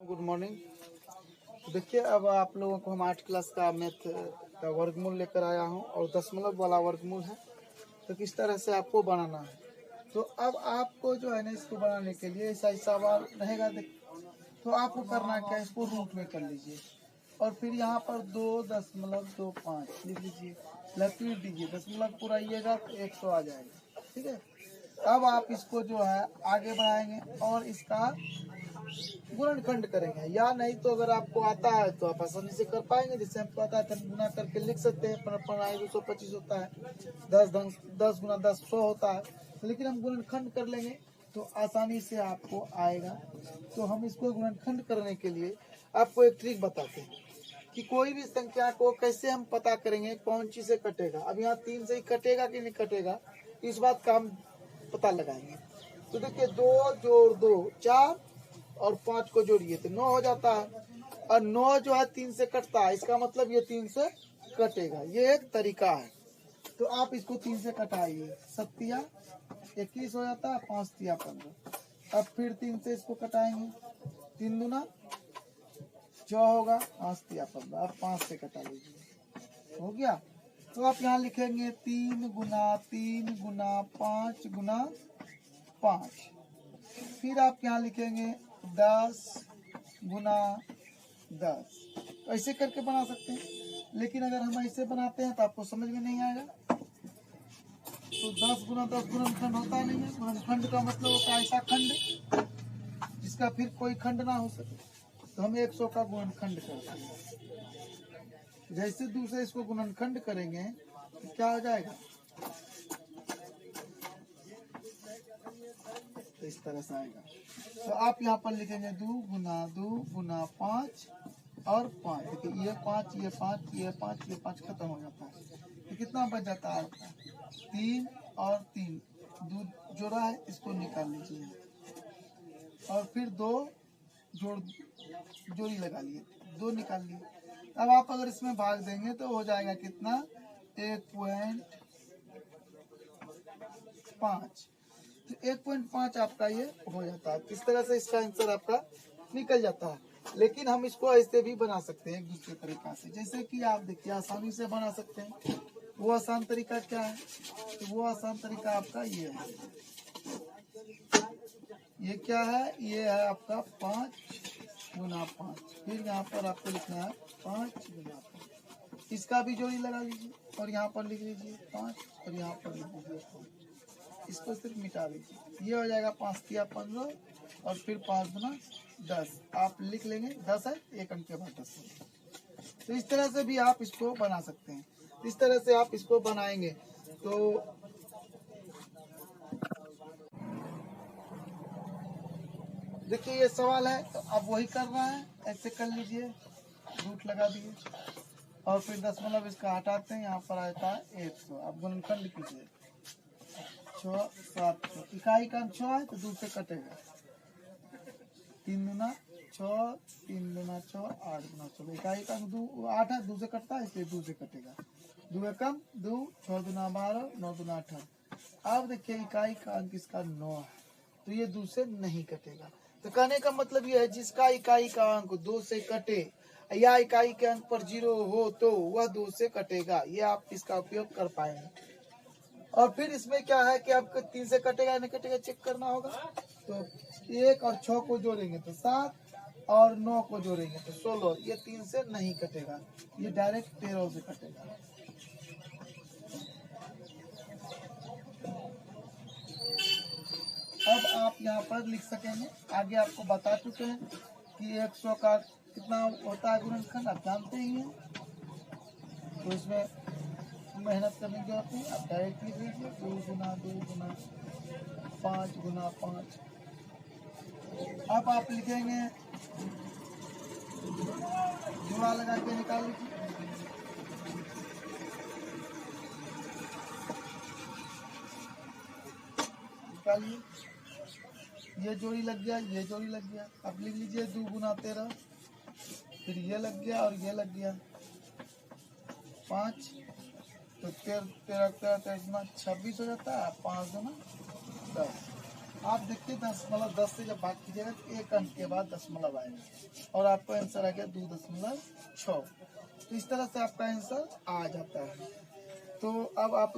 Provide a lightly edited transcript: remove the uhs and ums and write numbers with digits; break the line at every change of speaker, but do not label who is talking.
Good morning. तो देखिए, अब आप लोगों को हम 8 क्लास का मैथ का वर्गमूल लेकर आया हूं और दशमलव वाला वर्गमूल है। तो किस तरह से आपको बनाना है, तो अब आपको जो है ना, इसको बनाने के लिए ऐसा सवाल रहेगा। तो आपको करना क्या है, इसको रूट में कर लीजिए और फिर यहाँ पर 2.25 लिख लीजिए, लकीर दीजिए, दशमलव पूरा आइएगा तो 100 आ जाएगा। ठीक है, अब आप इसको जो है आगे बढ़ाएंगे और इसका गुणनखंड करेंगे, या नहीं तो अगर आपको आता है तो आप आसानी से कर पाएंगे। जिससे हमको आता है तो हम गुना करके लिख सकते हैं। 225 होता है, 10 गुना 10 100 होता है। लेकिन हम गुणनखंड कर लेंगे तो आसानी से आपको आएगा। तो हम इसको गुणनखंड करने के लिए आपको एक ट्रिक बताते हैं कि कोई भी संख्या को कैसे हम पता करेंगे कौन चीज से कटेगा। अब यहाँ 3 से ही कटेगा कि नहीं कटेगा, इस बात का हम पता लगाएंगे। तो देखिए, 2 जोड़ 2 4 और 5 को जोड़िए तो 9 हो जाता है। और 9 जो है 3 से कटता है, इसका मतलब ये 3 से कटेगा। ये एक तरीका है। तो आप इसको 3 से कटाइए, 7 21 हो जाता है, 5 15। अब फिर 3 से इसको कटाएंगे, 3 दूना 6 होगा, 5 15। अब 5 से कटा लीजिए, हो गया। तो आप यहाँ लिखेंगे 3 गुना 5 गुना 5। फिर आप यहाँ लिखेंगे 10 गुना 10। ऐसे करके बना सकते हैं। लेकिन अगर हम ऐसे बनाते हैं तो आपको समझ में नहीं आएगा। तो 10 गुना 10 गुणनखंड होता नहीं है। गुणनखंड का मतलब होता है ऐसा खंड जिसका फिर कोई खंड ना हो सके। तो हम 100 का गुणनखंड करते हैं। जैसे दूसरे इसको गुणनखंड करेंगे तो क्या हो जाएगा, तो इस तरह से आएगा। तो आप यहाँ पर लिखेंगे 2 गुना 5 और 5। देखिए, ये 5 ये 5 ये 5 ये 5 खत्म हो जाता है। तो कितना बच जाता है आपका, 3 और 3 2 जोड़ा है, इसको निकाल लीजिए और फिर 2 जोड़ी लगा लिए, 2 निकाल लिए। अब आप अगर इसमें भाग देंगे तो हो जाएगा कितना, 1.5। तो 1.5 आपका ये हो जाता है। इस तरह से इसका आंसर आपका निकल जाता है। लेकिन हम इसको ऐसे भी बना सकते हैं एक दूसरे तरीका से। जैसे कि आप देखिए, आसानी से बना सकते हैं। वो आसान तरीका क्या है, तो वो आसान तरीका आपका ये है। ये क्या है, ये है आपका 5 गुना 5। फिर यहाँ पर आपको लिखना है 5 गुना 5। इसका भी जोड़ी लगा लीजिए और यहाँ पर लिख लीजिए 5 और यहाँ पर लिख लीजिए 5। इसको सिर्फ मिटा लीजिए, ये हो जाएगा 5 15 और फिर 5 गुना 10। आप लिख लेंगे 10 है, एक अंक के बाद 10 है। तो इस तरह से भी आप इसको बना सकते हैं। इस तरह से आप इसको बनाएंगे तो देखिए, ये सवाल है तो अब वही करना है। ऐसे कर लीजिए, रूट लगा दिए और फिर दशमलव इसका हटाते हैं, यहाँ पर आता है 100। अब गुणनखंड कीजिए, 6 7 इकाई का 6 है तो 2 से कटेगा, 3 दूना 6 3 दूना 6 8 गुना 16। इकाई का 2 8 है, 2 से कटता है इसलिए 2 से कटेगा। 2 एकम 2, 6 दूना 12, 9 दूना 18। अब देखिए, इकाई का अंक इसका 9 है तो ये 2 से नहीं कटेगा। तो कहने का मतलब ये है, जिसका इकाई का अंक 2 से कटे या इकाई के अंक पर 0 हो तो वह 2 से कटेगा। ये आप इसका उपयोग कर पाएंगे। और फिर इसमें क्या है कि आपको 3 से कटेगा नहीं कटेगा चेक करना होगा। तो 1 और 6 को जोड़ेंगे तो 7 और 9 को जोड़ेंगे तो 16। ये 3 से नहीं कटेगा, ये डायरेक्ट 13 से कटेगा। अब आप यहाँ पर लिख सकेंगे। आगे आपको बता चुके हैं कि 100 का कितना होता है गुणनखंड, आप जानते ही हैं। तो इसमें मेहनत करने की जरूरत नहीं, आप डायरेक्ट लिख लीजिए 2 गुना 5 गुना 5। अब आप लिखेंगे, जोड़ा लगा के निकाल लीजिए, निकालिए। ये जोड़ी लग गया, ये जोड़ी लग गया। अब लिख लीजिए 2 गुना 13, फिर ये लग गया और ये लग गया 5। तो 13 गुना 26 हो जाता है, 5 गुना 10। आप देखिए 10 से जब भाग कीजिएगा तो 1 अंक के बाद दशमलव आएगा और आपका आंसर आ गया 2.6। तो इस तरह से आपका आंसर आ जाता है। तो अब आप लोग